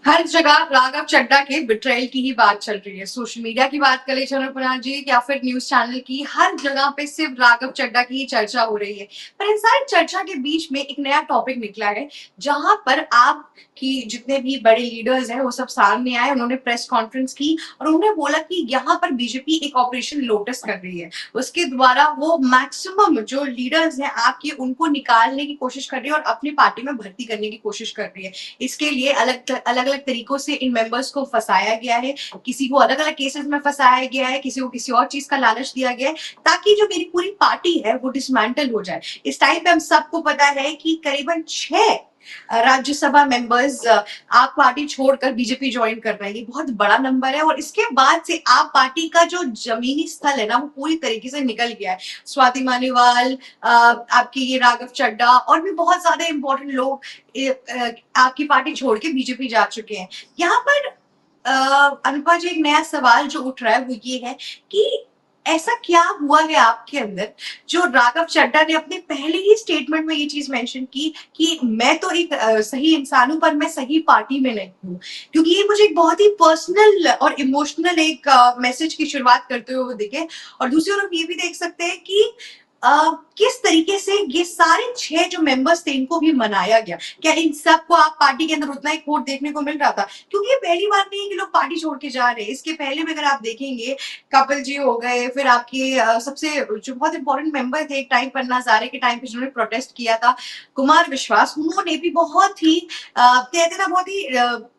हर जगह राघव चड्ढा के बिट्रेयल की ही बात चल रही है। सोशल मीडिया की बात करें चंद्रपुरा जी या फिर न्यूज चैनल की, हर जगह पे सिर्फ राघव चड्ढा की ही चर्चा हो रही है। पर इन सारी चर्चा के बीच में एक नया टॉपिक निकला है, जहां पर आप की जितने भी बड़े लीडर्स हैं वो सब सामने आए। उन्होंने प्रेस कॉन्फ्रेंस की और उन्होंने बोला कि यहाँ पर बीजेपी एक ऑपरेशन लोटस कर रही है। उसके द्वारा वो मैक्सिमम जो लीडर्स हैं आपके, उनको निकालने की कोशिश कर रही है और अपनी पार्टी में भर्ती करने की कोशिश कर रही है। इसके लिए अलग अलग तरीकों से इन मेंबर्स को फंसाया गया है। किसी को अलग अलग केसेस में फंसाया गया है, किसी को किसी और चीज का लालच दिया गया है, ताकि जो मेरी पूरी पार्टी है वो डिसमेंटल हो जाए। इस टाइम पे हम सबको पता है कि करीबन 6 राज्यसभा मेंबर्स आप पार्टी छोड़कर बीजेपी ज्वाइन कर रहे हैं। ये बहुत बड़ा नंबर है और इसके बाद से आप पार्टी का जो जमीनी स्थल है ना, वो पूरी तरीके से निकल गया है। स्वाति मालीवाल, आपकी ये राघव चड्ढा और भी बहुत ज्यादा इंपॉर्टेंट लोग आपकी पार्टी छोड़ के बीजेपी जा चुके हैं। यहाँ पर अनुपा जी, एक नया सवाल जो उठ रहा है वो ये है कि ऐसा क्या हुआ है आपके अंदर जो राघव चड्ढा ने अपने पहले ही स्टेटमेंट में ये चीज मेंशन की कि मैं तो एक सही इंसान हूं, पर मैं सही पार्टी में नहीं हूँ। क्योंकि ये मुझे एक बहुत ही पर्सनल और इमोशनल एक मैसेज की शुरुआत करते हुए वो दिखे। और दूसरी ओर हम ये भी देख सकते हैं कि किस तरीके से ये सारे 6 जो मेंबर्स थे इनको भी मनाया गया। क्या इन सबको आप पार्टी के अंदर उतना ही वोट देखने को मिल रहा था? क्योंकि ये पहली बार नहीं है कि लोग पार्टी छोड़ के जा रहे हैं। इसके पहले भी अगर आप देखेंगे, कपिल जी हो गए, फिर आपके सबसे जो बहुत इंपॉर्टेंट मेंबर थे एक टाइम पर, नजारे के टाइम पे जिन्होंने प्रोटेस्ट किया था, कुमार विश्वास, उन्होंने भी बहुत ही कहते ना, बहुत ही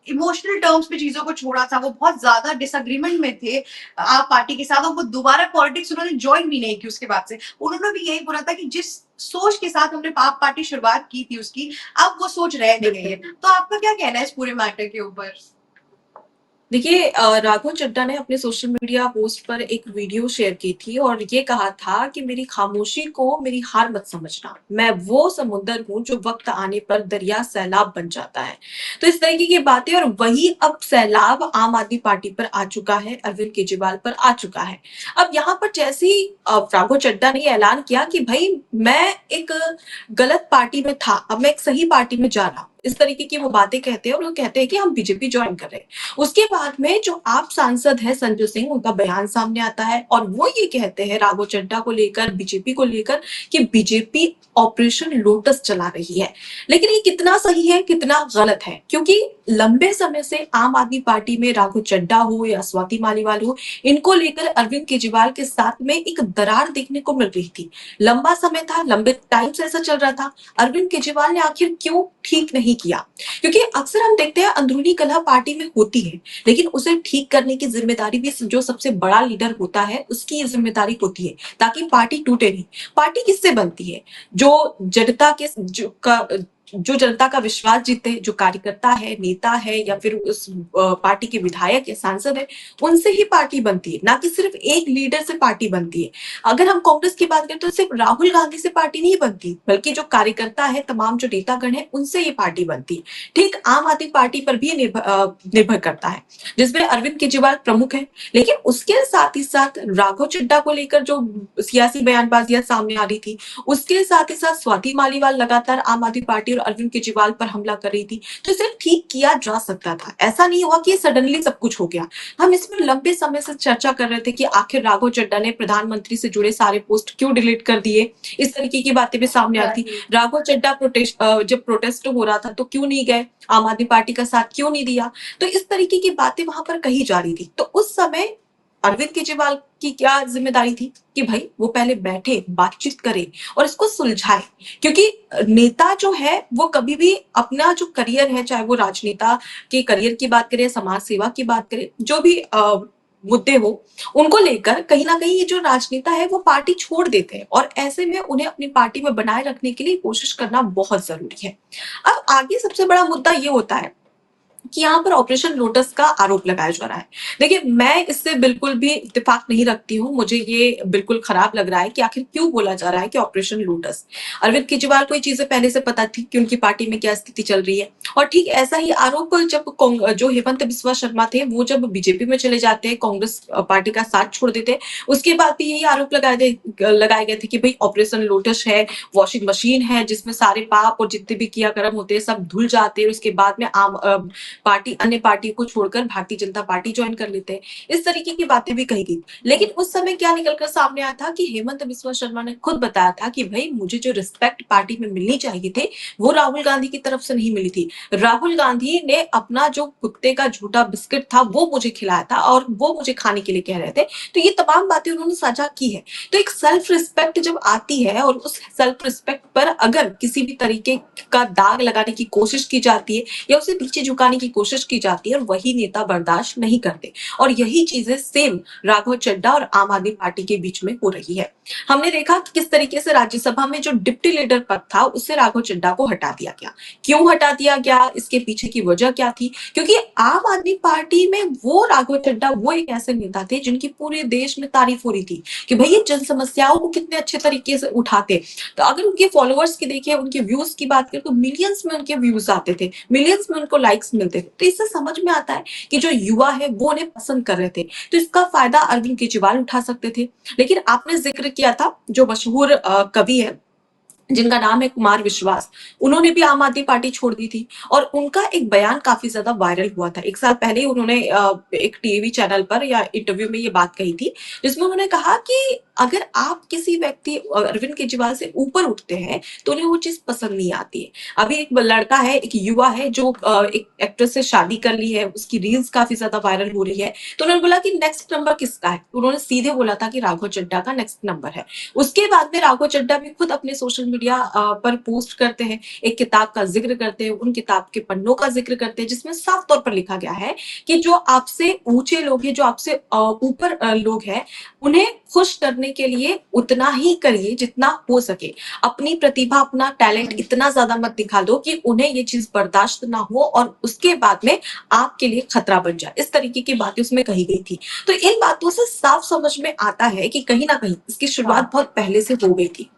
इमोशनल टर्म्स पे चीजों को छोड़ा था। वो बहुत ज्यादा डिसएग्रीमेंट में थे आप पार्टी के साथ, और वो दोबारा पॉलिटिक्स उन्होंने ज्वाइन भी नहीं की उसके बाद से। उन्होंने भी यही बोला था कि जिस सोच के साथ हमने आप पार्टी शुरुआत की थी उसकी, अब वो सोच रह नहीं गई है। तो आपका क्या कहना है इस पूरे मैटर के ऊपर? देखिए, राघव चड्ढा ने अपने सोशल मीडिया पोस्ट पर एक वीडियो शेयर की थी और ये कहा था कि मेरी खामोशी को मेरी हार मत समझना, मैं वो समुद्र हूँ जो वक्त आने पर दरिया सैलाब बन जाता है। तो इस तरीके की बातें, और वही अब सैलाब आम आदमी पार्टी पर आ चुका है, अरविंद केजरीवाल पर आ चुका है। अब यहाँ पर जैसे ही राघव चड्ढा ने ऐलान किया कि भाई मैं एक गलत पार्टी में था, अब मैं एक सही पार्टी में जा रहा हूँ, इस तरीके की वो बातें कहते हैं और वो कहते हैं कि हम बीजेपी ज्वाइन कर रहे हैं। उसके बाद में जो आप सांसद है संजू सिंह, उनका बयान सामने आता है और वो ये कहते हैं राघव चड्ढा को लेकर, बीजेपी को लेकर, कि बीजेपी ऑपरेशन लोटस चला रही है। लेकिन ये कितना सही है, कितना गलत है? क्योंकि लंबे समय से आम आदमी पार्टी में राघव चड्ढा हो या स्वाति मालीवाल हो, इनको लेकर अरविंद केजरीवाल के साथ में एक दरार देखने को मिल रही थी। लंबा समय था, लंबे टाइम से ऐसा चल रहा था। अरविंद केजरीवाल ने आखिर क्यों ठीक नहीं किया? क्योंकि अक्सर हम देखते हैं अंदरूनी कलह पार्टी में होती है, लेकिन उसे ठीक करने की जिम्मेदारी भी जो सबसे बड़ा लीडर होता है उसकी ये जिम्मेदारी होती है, ताकि पार्टी टूटे नहीं। पार्टी किससे बनती है? जो जनता के जो जनता का विश्वास जीते, जो कार्यकर्ता है, नेता है, या फिर उस पार्टी के विधायक या सांसद है, उनसे ही पार्टी बनती है, ना कि सिर्फ एक लीडर से पार्टी बनती है। अगर हम कांग्रेस की बात करें तो सिर्फ राहुल गांधी से पार्टी नहीं बनती, बल्कि जो कार्यकर्ता है, तमाम जो नेतागण है, उनसे ये पार्टी बनती है। ठीक आम आदमी पार्टी पर भी निर्भर करता है, जिसमें अरविंद केजरीवाल प्रमुख है। लेकिन उसके साथ ही साथ राघव चड्ढा को लेकर जो सियासी बयानबाजियां सामने आ रही थी, उसके साथ ही साथ स्वाति मालीवाल लगातार आम आदमी पार्टी और अरविंद केजरीवाल पर हमला कर रही थी। तो इसे ठीक किया जा सकता था, ऐसा नहीं हुआ कि सडनली सब कुछ हो गया। हम इसमें लंबे समय से चर्चा कर रहे थे कि आखिर राघव चड्ढा ने प्रधानमंत्री से जुड़े सारे पोस्ट क्यों डिलीट कर दिए, इस तरीके की बातें भी सामने आ रही थी। राघव चड्ढा जब प्रोटेस्ट हो रहा था तो क्यों नहीं गए, आम आदमी पार्टी का साथ क्यों नहीं दिया? तो इस तरीके की बातें वहां पर कही जा रही थी। तो उस समय अरविंद केजरीवाल की क्या जिम्मेदारी थी कि भाई वो पहले बैठे, बातचीत करे और इसको सुलझाए। क्योंकि नेता जो है वो कभी भी अपना जो करियर है, चाहे वो राजनेता के करियर की बात करें, समाज सेवा की बात करें, जो भी मुद्दे हो, उनको लेकर कहीं ना कहीं ये जो राजनेता है वो पार्टी छोड़ देते हैं, और ऐसे में उन्हें अपनी पार्टी में बनाए रखने के लिए कोशिश करना बहुत जरूरी है। अब आगे सबसे बड़ा मुद्दा ये होता है कि यहाँ पर ऑपरेशन लोटस का आरोप लगाया जा रहा है। देखिए, मैं इससे बिल्कुल भी इत्तेफाक नहीं रखती हूँ। मुझे ये बिल्कुल खराब लग रहा है कि आखिर क्यों बोला जा रहा है कि ऑपरेशन लोटस। अरविंद केजरीवाल को ये चीजें पहले से पता थी कि उनकी पार्टी में क्या स्थिति चल रही है, और ठीक ऐसा ही आरोप जब जो हेमंत बिस्वा शर्मा थे, वो जब बीजेपी में चले जाते हैं, कांग्रेस पार्टी का साथ छोड़ देते हैं, उसके बाद भी यही आरोप लगाए गए थे कि भाई ऑपरेशन लोटस है, वॉशिंग मशीन है जिसमें सारे पाप और जितने भी क्रियाक्रम होते हैं सब धुल जाते हैं, उसके बाद में पार्टी अन्य पार्टियों को छोड़कर भारतीय जनता पार्टी ज्वाइन कर लेते हैं। इस तरीके की बातें भी कही गई। लेकिन उस समय क्या निकल कर सामने आया था कि हेमंत बिस्वा शर्मा ने खुद बताया था कि भाई मुझे जो रिस्पेक्ट पार्टी में मिलनी चाहिए थी वो राहुल गांधी की तरफ से नहीं मिली थी। राहुल गांधी ने अपना जो कुत्ते का झूठा बिस्किट था वो मुझे खिलाया था और वो मुझे खाने के लिए कह रहे थे। तो ये तमाम बातें उन्होंने साझा की है। तो एक सेल्फ रिस्पेक्ट जब आती है और उस सेल्फ रिस्पेक्ट पर अगर किसी भी तरीके का दाग लगाने की कोशिश की जाती है या उसे नीचे झुकाने की कोशिश की जाती है और वही नेता बर्दाश्त नहीं करते। और यही चीजें सेम राघव चड्ढा और आम आदमी पार्टी के बीच में हो रही है। हमने देखा कि किस तरीके से राज्यसभा में जो डिप्टी लीडर पद था उससे राघव चड्ढा को हटा दिया गया। क्यों हटा दिया गया, इसके पीछे की वजह क्या थी? क्योंकि आम आदमी पार्टी में वो राघव चड्ढा वो एक ऐसे नेता थे जिनकी पूरे देश में तारीफ हो रही थी कि भाई ये जन समस्याओं को कितने अच्छे तरीके से उठाते। तो अगर उनके फॉलोअर्स की देखिए, उनके व्यूज की बात करें तो मिलियंस में उनके व्यूज आते थे, मिलियंस में उनको लाइक्स मिलते थे। तो इससे समझ में आता है कि जो युवा है वो उन्हें पसंद कर रहे थे। तो इसका फायदा अरविंद केजरीवाल उठा सकते थे। लेकिन आपने जिक्र किया था जो मशहूर कवि है जिनका नाम है कुमार विश्वास, उन्होंने भी आम आदमी पार्टी छोड़ दी थी और उनका एक बयान काफी ज्यादा वायरल हुआ था। एक साल पहले उन्होंने एक टीवी चैनल पर या इंटरव्यू में ये बात कही थी जिसमें उन्होंने कहा कि अगर आप किसी व्यक्ति अरविंद केजरीवाल से ऊपर उठते हैं तो उन्हें वो चीज पसंद नहीं आती है। अभी एक लड़का है, एक युवा है जो एक एक्ट्रेस से शादी कर ली है, उसकी रील्स काफी ज्यादा वायरल हो रही है। तो उन्होंने बोला कि नेक्स्ट नंबर किसका है? तो उन्होंने सीधे बोला था कि राघव चड्ढा का नेक्स्ट नंबर है। उसके बाद में राघव चड्ढा भी खुद अपने सोशल मीडिया पर पोस्ट करते हैं, एक किताब का जिक्र करते हैं, उन किताब के पन्नों का जिक्र करते हैं जिसमें साफ तौर पर लिखा गया है कि जो आपसे ऊंचे लोग हैं, जो आपसे ऊपर लोग हैं, उन्हें खुश करने के लिए उतना ही करिए जितना हो सके। अपनी प्रतिभा, अपना टैलेंट इतना ज्यादा मत दिखा दो कि उन्हें ये चीज बर्दाश्त ना हो और उसके बाद में आपके लिए खतरा बन जाए। इस तरीके की बातें उसमें कही गई थी। तो इन बातों से साफ समझ में आता है कि कहीं ना कहीं इसकी शुरुआत बहुत पहले से हो गई थी।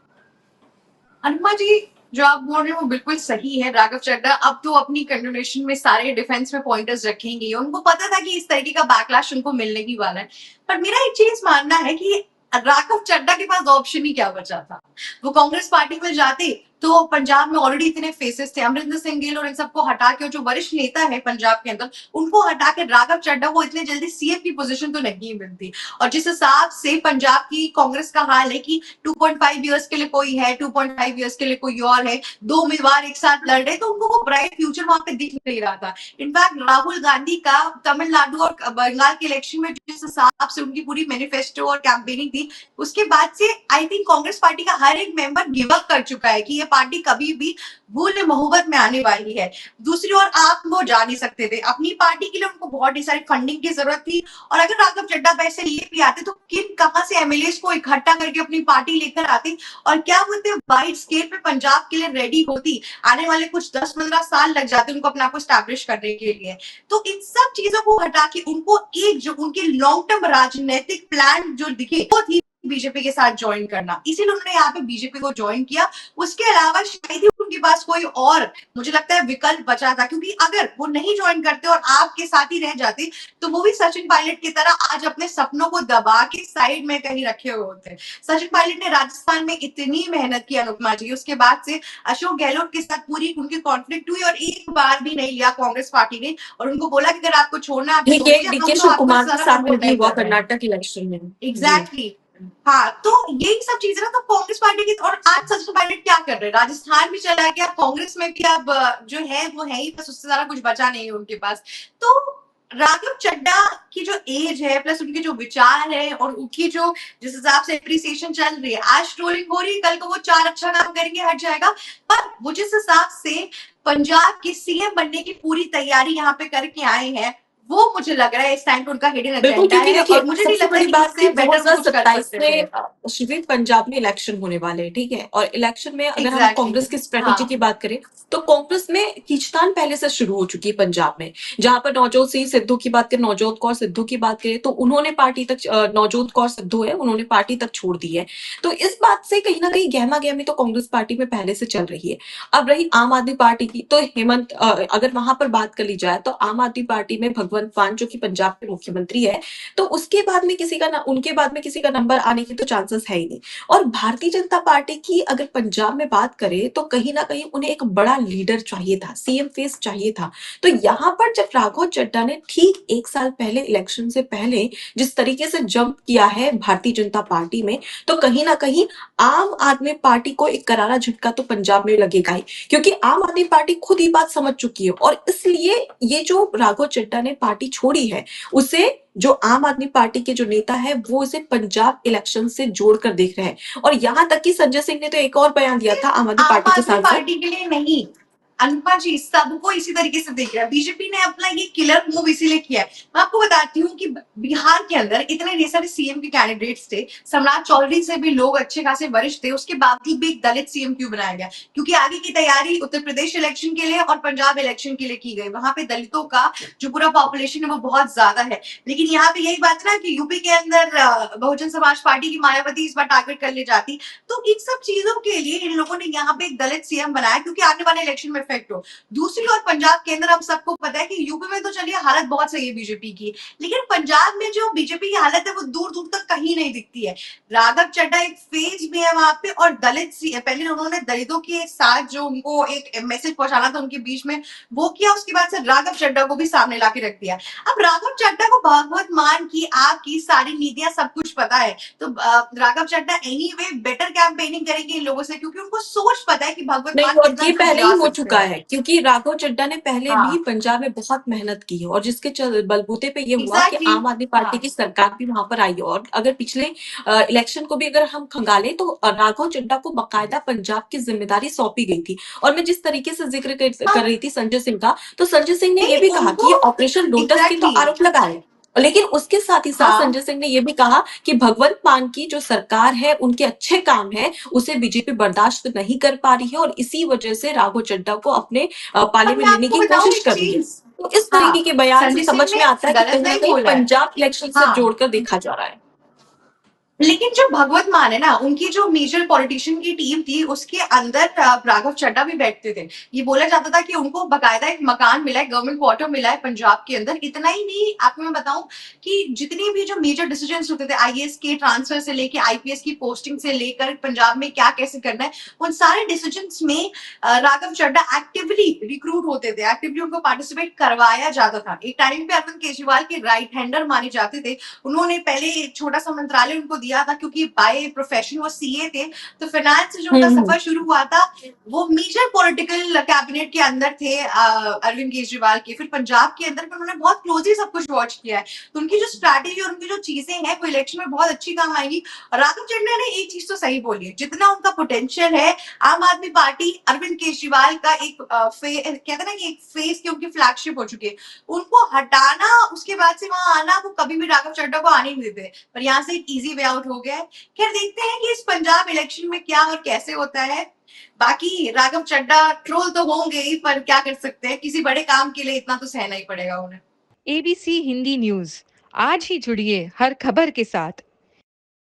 अनुपमा जी, जो आप बोल रहे हो वो बिल्कुल सही है। राघव चड्ढा अब तो अपनी कंटिन्यूएशन में सारे डिफेंस में पॉइंटर्स रखेंगे। उनको पता था कि इस तरीके का बैकलैश उनको मिलने ही वाला है। पर मेरा एक चीज मानना है कि राघव चड्ढा के पास ऑप्शन ही क्या बचा था। वो कांग्रेस पार्टी में जाते तो पंजाब में ऑलरेडी इतने फेसेस थे, अमरिंदर सिंह गिल और इन सबको हटा के, जो वरिष्ठ नेता है पंजाब के अंदर, उनको हटा के राघव चड्ढा को इतने जल्दी सीएम की पोजीशन तो नहीं मिलती। और जिस हिसाब से पंजाब की कांग्रेस का हाल है कि 2.5 इयर्स के लिए कोई है, 2.5 इयर्स के लिए कोई और है, दो उम्मीदवार एक साथ लड़ रहे, तो उनको वो ब्राइट फ्यूचर वहां पे दिख नहीं रहा था। इनफैक्ट राहुल गांधी का तमिलनाडु और बंगाल के इलेक्शन में जिस हिसाब से उनकी पूरी मैनिफेस्टो और कैंपेनिंग थी, उसके बाद से आई थिंक कांग्रेस पार्टी का हर एक मेंबर गिव अप कर चुका है कि ये पार्टी कभी भी भूल मोहब्बत में आने वाली है। दूसरी ओर आप वो जा नहीं सकते थे, अपनी पार्टी के लिए उनको बहुत सारी फंडिंग की जरूरत थी। और अगर राघव चड्ढा पैसे लिए भी आते तो किन कहां से एमएलए को इकट्ठा करके अपनी पार्टी लेकर आते और क्या बोलते वाइड स्केल पे पंजाब के लिए रेडी होती। आने वाले कुछ 10-15 साल लग जाते उनको अपने आप को स्टैब्लिश करने के लिए। तो इन सब चीजों को हटा के उनको एक जो उनकी लॉन्ग टर्म राजनीतिक प्लान जो दिखे वो थी बीजेपी के साथ ज्वाइन करना, इसीलिए उन्होंने यहाँ पे बीजेपी को ज्वाइन किया। उसके अलावा शायद ही उनके पास कोई और मुझे लगता है विकल्प बचा था, क्योंकि अगर वो नहीं ज्वाइन करते और आपके साथ ही रह जाते तो वो भी सचिन पायलट की तरह आज अपने सपनों को दबा के साइड में कहीं रखे हुए होते। सचिन पायलट ने राजस्थान में इतनी मेहनत की अनुपमा जी, उसके बाद से अशोक गहलोत के साथ पूरी उनकी कॉन्फ्लिक्ट हुई और एक बार भी नहीं लिया कांग्रेस पार्टी ने और उनको बोला कि अगर आपको छोड़ना आप डीके शिव कुमार के साथ में भी हुआ कर्नाटक इलेक्शन में। एग्जैक्टली। हाँ, तो यही सब चीजें ना, तो कांग्रेस पार्टी की। और आज सचिन पायलट क्या कर रहे हैं, राजस्थान भी चला गया, कांग्रेस में भी अब जो है वो है ही, बस उससे ज्यादा कुछ बचा नहीं है उनके पास। तो राघव चड्ढा की जो एज है प्लस उनके जो विचार है और उनकी जो जिस हिसाब से एप्रिसिएशन चल रही है, आज ट्रोलिंग हो रही है, कल को वो 4 अच्छा काम करेंगे हट जाएगा। पर वो जिस हिसाब से पंजाब के सीएम बनने की पूरी तैयारी यहाँ पे करके आए हैं, वो मुझे लग रहा है इस टाइम पे उनका हिडन एजेंडा है। और मुझे नहीं लगता कि बात इससे बेटर कुछ कर 2027 सकते हैं। में शिविर पंजाब में इलेक्शन होने वाले हैं, ठीक है। और इलेक्शन में अगर हम Exactly. कांग्रेस की स्ट्रेटेजी की बात करें तो कांग्रेस में खींचतान पहले से शुरू हो चुकी है पंजाब में। जहां पर नवजोत सिंह सिद्धू की बात करें, नवजोत कौर सिद्धू की बात करें तो उन्होंने पार्टी तक, नवजोत कौर सिद्धू है, उन्होंने पार्टी तक छोड़ दी है। तो इस बात से कहीं ना कहीं गहमा गहमी तो कांग्रेस पार्टी में पहले से चल रही है। अब रही आम आदमी पार्टी की, तो हेमंत, अगर वहां पर बात कर ली जाए तो आम आदमी पार्टी में भगवंत भगवंत मान जो कि पंजाब के मुख्यमंत्री है, तो उसके बाद में किसी का उनके बाद में किसी का नंबर आने के तो चांसेस है ही नहीं। और भारतीय जनता पार्टी की अगर पंजाब में बात करें तो कहीं ना कहीं उन्हें एक बड़ा लीडर चाहिए था, सीएम फेस चाहिए था। तो यहाँ पर जब राघव चड्ढा ने ठीक 1 साल पहले इलेक्शन से पहले जिस तरीके से जंप किया है भारतीय जनता पार्टी में, तो कहीं ना कहीं आम आदमी पार्टी को एक करारा झटका तो पंजाब में लगेगा ही, क्योंकि आम आदमी पार्टी खुद ही बात समझ चुकी है। और इसलिए ये जो राघव चड्ढा ने पार्टी छोड़ी है, उसे जो आम आदमी पार्टी के जो नेता है वो इसे पंजाब इलेक्शन से जोड़कर देख रहे हैं। और यहाँ तक कि संजय सिंह ने तो एक और बयान दिया था, आम आदमी आम पार्टी के आदमी सांसद। पार्टी के लिए नहीं, अनुपमा जी सबको इसी तरीके से देख रहा है। बीजेपी ने अपना ये किलर मूव इसीलिए किया है। मैं आपको बताती हूँ कि बिहार के अंदर इतने ढेर सारे सीएम के कैंडिडेट्स थे, सम्राट चौधरी से भी लोग अच्छे खासे वरिष्ठ थे, उसके बावजूद भी एक दलित सीएम क्यों बनाया गया? क्योंकि आगे की तैयारी उत्तर प्रदेश इलेक्शन के लिए और पंजाब इलेक्शन के लिए की गई। वहां पे दलितों का जो पूरा पॉपुलेशन है वो बहुत ज्यादा है। लेकिन यहाँ पे यही बात ना कि यूपी के अंदर बहुजन समाज पार्टी की मायावती इस बार टारगेट कर ले जाती। तो इन सब चीजों के लिए इन लोगों ने यहाँ पे एक दलित सीएम बनाया क्योंकि आने वाले इलेक्शन में इफेक्ट हो। दूसरी ओर पंजाब के अंदर हम सबको पता है कि यूपी में तो चलिए हालत बहुत सही है बीजेपी की, लेकिन पंजाब में जो बीजेपी की हालत है वो दूर दूर तक कहीं नहीं दिखती है। राघव चड्ढा एक फेज भी है वहां पे, और दलित पहले उन्होंने दलितों के साथ जो उनको एक मैसेज पहुंचाना था उनके बीच में वो किया, उसके बाद से राघव चड्ढा को भी सामने ला के रख दिया। अब राघव चड्ढा को भगवत मान की आपकी सारी नीतियां सब कुछ पता है, तो Raghav Chadha anyway better campaigning करेंगे इन लोगों से, क्योंकि उनको सोच पता है कि भगवत नहीं, मान और कितना ये दूर पहले ही जा हो सकते चुका हैं। है, क्योंकि राघव चड्ढा ने पहले भी हाँ पंजाब में बहुत मेहनत की है और जिसके बलबूते पे ये हुआ कि एग्जैक्टली आम आदमी पार्टी हाँ की सरकार भी वहां पर आई है। और अगर पिछले इलेक्शन को भी अगर हम खंगाले तो राघव चड्ढा को बकायदा पंजाब की जिम्मेदारी सौंपी गई थी। और मैं जिस तरीके से जिक्र कर हाँ रही थी संजय सिंह का, तो संजय सिंह ने ये नहीं भी कहा उनको कि ये ऑपरेशन लोटस के तो एग्जैक्टली आरोप लगाए, लेकिन उसके साथ ही साथ हाँ संजय सिंह ने यह भी कहा कि भगवंत मान की जो सरकार है उनके अच्छे काम है उसे बीजेपी बर्दाश्त नहीं कर पा रही है, और इसी वजह से राघव चड्ढा को अपने पाले अब में मैं लेने आपको की बताऊं कोशिश एक कर रही है। चीज। तो इस तरीके हाँ के बयान से संजय सिंह समझ में ने आता है कि गलत कहीं ना नहीं कहीं बोला है। पंजाब इलेक्शन से हाँ जोड़कर देखा जा रहा है। लेकिन जो भगवत मान है ना, उनकी जो मेजर पॉलिटिशियन की टीम थी उसके अंदर राघव चड्ढा भी बैठते थे। ये बोला जाता था कि उनको बकायदा एक मकान मिला है, गवर्नमेंट क्वार्टर मिला है पंजाब के अंदर। इतना ही नहीं, आपको मैं बताऊं कि जितनी भी जो मेजर डिसीजन होते थे, आईएएस के ट्रांसफर से लेकर आईपीएस की पोस्टिंग से लेकर पंजाब में क्या कैसे करना है, उन सारे डिसीजन में राघव चड्ढा एक्टिवली रिक्रूट होते थे, एक्टिवली उनको पार्टिसिपेट करवाया जाता था। एक टाइम पे अरविंद केजरीवाल के राइट हैंडर माने जाते थे। उन्होंने पहले एक छोटा सा मंत्रालय उनको दिया था क्योंकि बाय प्रोफेशन वो सीए थे, तो फाइनेंस से जो उनका हम्म। सफर शुरू हुआ था वो मेजर पॉलिटिकल कैबिनेट के अंदर थे अरविंद केजरीवाल के। फिर पंजाब के अंदर उन्होंने बहुत क्लोजली सब कुछ वॉच किया है, तो उनकी जो स्ट्रैटेजी और उनकी जो चीजें हैं वो इलेक्शन में बहुत अच्छी काम आएंगी। और राघव चड्ढा ने एक चीज तो सही बोली है, जितना उनका पोटेंशियल है, आम आदमी पार्टी अरविंद केजरीवाल का एक कहते हैं ना कि एक फेस की उनकी फ्लैगशिप हो चुकी है, उनको हटाना उसके बाद से वहां आना वो कभी भी राघव चड्ढा को आने नहीं देते। पर यहाँ से एक इजी वे आउट हो गया है। खैर देखते हैं कि इस पंजाब इलेक्शन में क्या और कैसे होता है। बाकी राघव चड्ढा ट्रोल तो होंगे ही, पर क्या कर सकते हैं, किसी बड़े काम के लिए इतना तो सहना ही पड़ेगा उन्हें। एबीसी हिंदी न्यूज, आज ही जुड़िए हर खबर के साथ